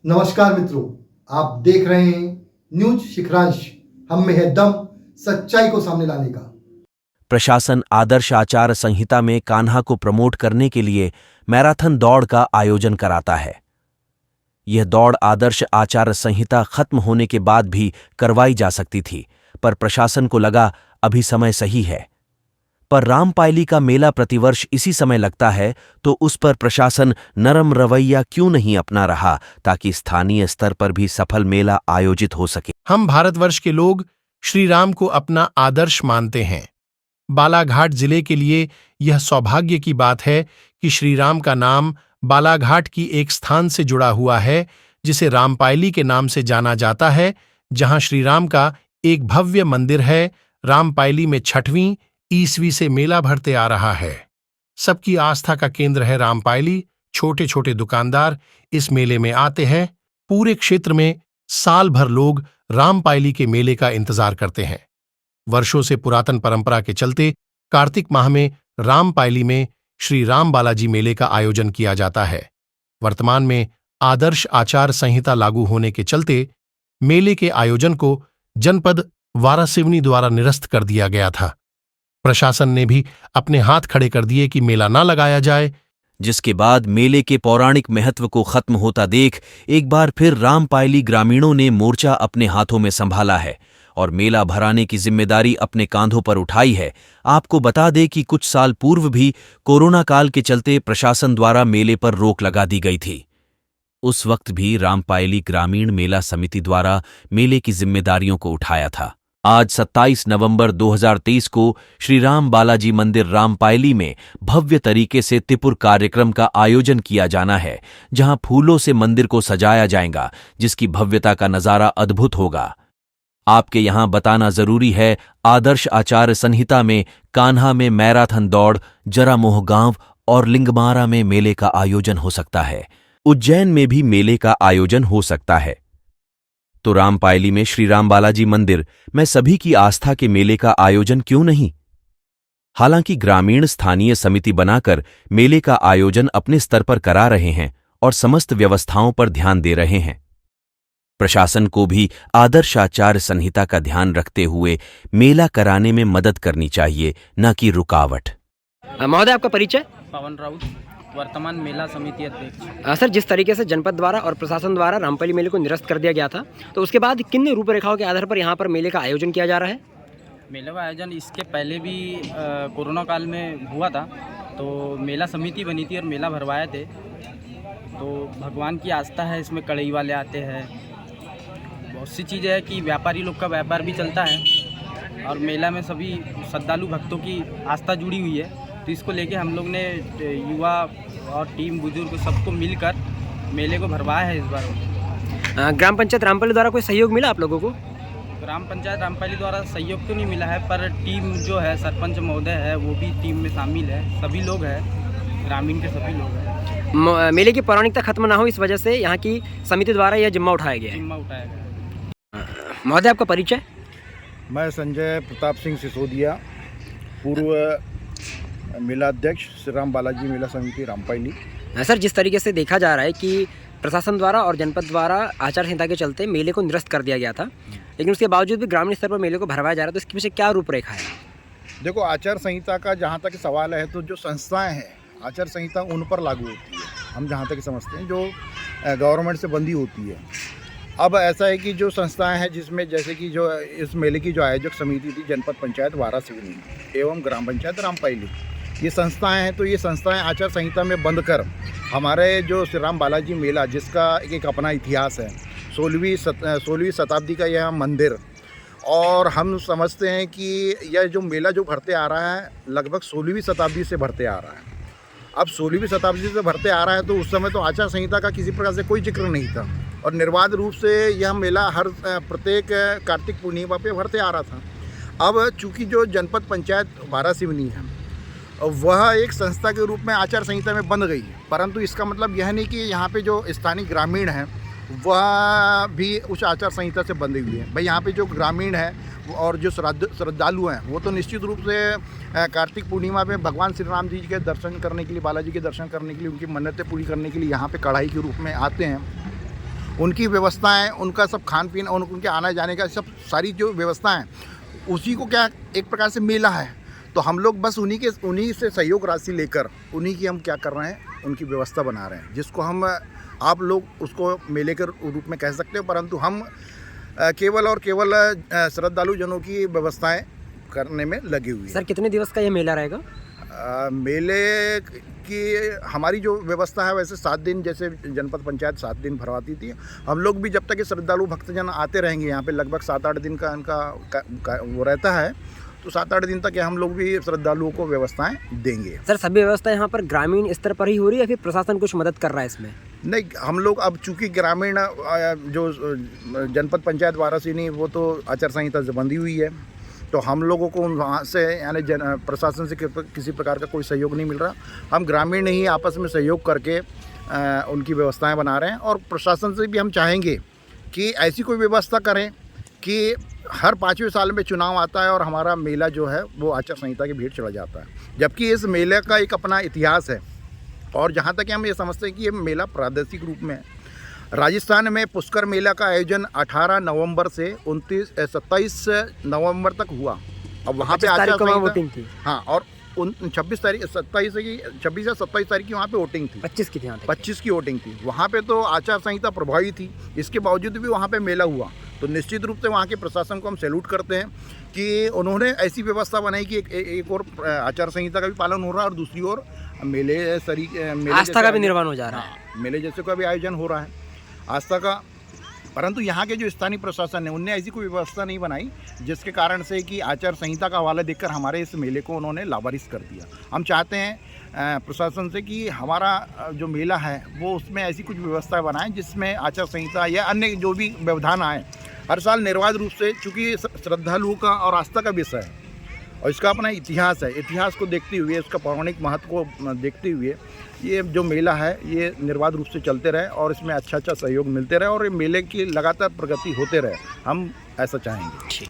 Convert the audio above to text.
नमस्कार मित्रों, आप देख रहे हैं न्यूज शिखरांश। हम में है दम सच्चाई को सामने लाने का। प्रशासन आदर्श आचार संहिता में कान्हा को प्रमोट करने के लिए मैराथन दौड़ का आयोजन कराता है। यह दौड़ आदर्श आचार संहिता खत्म होने के बाद भी करवाई जा सकती थी, पर प्रशासन को लगा अभी समय सही है। पर रामपायली का मेला प्रतिवर्ष इसी समय लगता है, तो उस पर प्रशासन नरम रवैया क्यों नहीं अपना रहा ताकि स्थानीय स्तर पर भी सफल मेला आयोजित हो सके। हम भारतवर्ष के लोग श्री राम को अपना आदर्श मानते हैं। बालाघाट जिले के लिए यह सौभाग्य की बात है कि श्री राम का नाम बालाघाट की एक स्थान से जुड़ा हुआ है, जिसे रामपायली के नाम से जाना जाता है, जहां श्री राम का एक भव्य मंदिर है। रामपायली में 6वीं ईस्वी से मेला भरते आ रहा है। सबकी आस्था का केंद्र है रामपायली। छोटे छोटे दुकानदार इस मेले में आते हैं। पूरे क्षेत्र में साल भर लोग रामपायली के मेले का इंतजार करते हैं। वर्षों से पुरातन परंपरा के चलते कार्तिक माह में रामपायली में श्री राम बालाजी मेले का आयोजन किया जाता है। वर्तमान में आदर्श आचार संहिता लागू होने के चलते मेले के आयोजन को जनपद वारासिवनी द्वारा निरस्त कर दिया गया था। प्रशासन ने भी अपने हाथ खड़े कर दिए कि मेला ना लगाया जाए, जिसके बाद मेले के पौराणिक महत्व को खत्म होता देख एक बार फिर रामपायली ग्रामीणों ने मोर्चा अपने हाथों में संभाला है और मेला भराने की जिम्मेदारी अपने कांधों पर उठाई है। आपको बता दें कि कुछ साल पूर्व भी कोरोना काल के चलते प्रशासन द्वारा मेले पर रोक लगा दी गई थी। उस वक्त भी रामपायली ग्रामीण मेला समिति द्वारा मेले की जिम्मेदारियों को उठाया था। आज 27 नवंबर 2023 को श्री राम बालाजी मंदिर रामपायली में भव्य तरीके से त्रिपुर कार्यक्रम का आयोजन किया जाना है, जहां फूलों से मंदिर को सजाया जाएगा, जिसकी भव्यता का नजारा अद्भुत होगा। आपके यहां बताना जरूरी है, आदर्श आचार संहिता में कान्हा में मैराथन दौड़, जरामोह गांव और लिंगमारा में मेले का आयोजन हो सकता है। उज्जैन में भी मेले का आयोजन हो सकता है। तो रामपायली में श्री राम बालाजी मंदिर में सभी की आस्था के मेले का आयोजन क्यों नहीं? हालांकि ग्रामीण स्थानीय समिति बनाकर मेले का आयोजन अपने स्तर पर करा रहे हैं और समस्त व्यवस्थाओं पर ध्यान दे रहे हैं। प्रशासन को भी आदर्श आचार संहिता का ध्यान रखते हुए मेला कराने में मदद करनी चाहिए, न कि रुकावट। महोदय, आपका परिचय? पवन राउत, वर्तमान मेला समिति अध्यक्ष। सर, जिस तरीके से जनपद द्वारा और प्रशासन द्वारा रामपायली मेले को निरस्त कर दिया गया था, तो उसके बाद किन रूपरेखाओं के आधार पर यहाँ पर मेले का आयोजन किया जा रहा है? मेले का आयोजन इसके पहले भी कोरोना काल में हुआ था, तो मेला समिति बनी थी और मेला भरवाए थे। तो भगवान की आस्था है, इसमें कढ़ई वाले आते हैं, बहुत सी चीज़ें हैं कि व्यापारी लोग का व्यापार भी चलता है और मेला में सभी श्रद्धालु भक्तों की आस्था जुड़ी हुई है। तो इसको लेके हम लोग ने युवा और टीम बुजुर्ग सबको मिलकर मेले को भरवाया है इस बार। ग्राम पंचायत रामपायली द्वारा कोई सहयोग मिला आप लोगों को? ग्राम पंचायत रामपायली द्वारा सहयोग तो नहीं मिला है, पर टीम जो है, सरपंच महोदय है, वो भी टीम में शामिल है। सभी लोग हैं, ग्रामीण के सभी लोग हैं। मेले की पौराणिकता खत्म ना हो, इस वजह से यहाँ की समिति द्वारा यह जिम्मा उठाया गया है। जिम्मा उठाया गया है। महोदय, आपका परिचय? मैं संजय प्रताप सिंह सिसोदिया, पूर्व मेलाध्यक्ष श्री राम बालाजी मेला समिति रामपायली। सर, जिस तरीके से देखा जा रहा है कि प्रशासन द्वारा और जनपद द्वारा आचार संहिता के चलते मेले को निरस्त कर दिया गया था, लेकिन उसके बावजूद भी ग्रामीण स्तर पर मेले को भरवाया जा रहा है, तो इसके पीछे क्या रूपरेखा है? देखो, आचार संहिता का जहाँ तक सवाल है, तो जो संस्थाएं हैं आचार संहिता उन पर लागू होती है। हम जहाँ तक समझते हैं, जो गवर्नमेंट से बंदी होती है। अब ऐसा है कि जो संस्थाएं हैं, जिसमें जैसे कि जो इस मेले की जो आयोजक समिति थी, जनपद पंचायत वारासिवनी एवं ग्राम पंचायत रामपायली, ये संस्थाएं हैं। तो ये संस्थाएं आचार संहिता में बंद कर हमारे जो श्री राम बालाजी मेला, जिसका एक अपना इतिहास है, 16वीं शताब्दी का यह मंदिर, और हम समझते हैं कि यह जो मेला जो भरते आ रहा है, लगभग 16वीं शताब्दी से भरते आ रहा है। अब 16वीं शताब्दी से भरते आ रहा है, तो उस समय तो आचार संहिता का किसी प्रकार से कोई जिक्र नहीं था और निर्बाध रूप से यह मेला हर प्रत्येक कार्तिक पूर्णिमा पे भरते आ रहा था। अब चूँकि जो जनपद पंचायत वारासिवनी है, वह एक संस्था के रूप में आचार संहिता में बंध गई है, परंतु इसका मतलब यह नहीं कि यहाँ पे जो स्थानीय ग्रामीण हैं वह भी उस आचार संहिता से बंधे हुए हैं। भाई, यहाँ पे जो ग्रामीण है और जो श्रद्धालु हैं, वो तो निश्चित रूप से कार्तिक पूर्णिमा में भगवान श्री राम जी के दर्शन करने के लिए, बालाजी के दर्शन करने के लिए, उनकी मन्नतें पूरी करने के लिए यहाँ पे कढ़ाई के रूप में आते हैं उनकी व्यवस्थाएं, उनका सब खान पीन और उनके आने जाने का सब सारी जो व्यवस्थाएं, उसी को क्या एक प्रकार से मेला है। तो हम लोग बस उन्हीं से सहयोग राशि लेकर उन्हीं की हम क्या कर रहे हैं, उनकी व्यवस्था बना रहे हैं, जिसको हम आप लोग उसको मेले के रूप में कह सकते हो, परंतु हम केवल और केवल श्रद्धालु जनों की व्यवस्थाएं करने में लगी हुई है। सर कितने दिवस का ये मेला रहेगा? मेले की हमारी जो व्यवस्था है वैसे 7 दिन, जैसे जनपद पंचायत 7 दिन भरवाती थी, हम लोग भी जब तक ये श्रद्धालु भक्तजन आते रहेंगे यहाँ पे, लगभग 7-8 दिन का इनका वो रहता है, तो 7-8 दिन तक हम लोग भी श्रद्धालुओं को व्यवस्थाएं देंगे। सर सभी व्यवस्था यहाँ पर ग्रामीण स्तर पर ही हो रही है या फिर प्रशासन कुछ मदद कर रहा है इसमें? नहीं, हम लोग अब चूँकि ग्रामीण जो जनपद पंचायत वारासिनी वो तो आचार संहिता से बंधी हुई है, तो हम लोगों को वहाँ से यानी प्रशासन से किसी प्रकार का कोई सहयोग नहीं मिल रहा। हम ग्रामीण ही आपस में सहयोग करके उनकी व्यवस्थाएं बना रहे हैं, और प्रशासन से भी हम चाहेंगे कि ऐसी कोई व्यवस्था करें कि हर 5वें साल में चुनाव आता है और हमारा मेला जो है वो आचार संहिता की भीड़ चला जाता है, जबकि इस मेले का एक अपना इतिहास है। और जहाँ तक हम ये समझते हैं कि ये मेला प्रादेशिक रूप में है। राजस्थान में पुष्कर मेला का आयोजन 18 नवंबर से 27 नवंबर तक हुआ। अब वहाँ पे आचार संहिता वोटिंग थी। हाँ, और 26 तारीख 27 की 26 या 27 तारीख की वहाँ पे वोटिंग थी। 25 की थी, 25 की वोटिंग थी। वहाँ पे तो आचार संहिता प्रभावी थी, इसके बावजूद भी वहाँ पे मेला हुआ। तो निश्चित रूप से वहाँ के प्रशासन को हम सैल्यूट करते हैं कि उन्होंने ऐसी व्यवस्था बनाई कि एक और आचार संहिता का भी पालन हो रहा है और दूसरी ओर मेले आस्था का भी निर्माण हो जा रहा है। मेले जैसे का भी आयोजन हो रहा है आस्था का। परंतु यहाँ के जो स्थानीय प्रशासन है उनने ऐसी कोई व्यवस्था नहीं बनाई जिसके कारण से कि आचार संहिता का हवाला देकर हमारे इस मेले को उन्होंने लावारिस कर दिया। हम चाहते हैं प्रशासन से कि हमारा जो मेला है वो उसमें ऐसी कुछ व्यवस्था बनाएं जिसमें आचार संहिता या अन्य जो भी व्यवधान आए हर साल निर्बाध रूप से, चूँकि श्रद्धालुओं का और आस्था का विषय है और इसका अपना इतिहास है, इतिहास को देखते हुए, इसका पौराणिक महत्व को देखते हुए ये जो मेला है ये निर्बाध रूप से चलते रहे और इसमें अच्छा सहयोग मिलते रहे और ये मेले की लगातार प्रगति होते रहे, हम ऐसा चाहेंगे।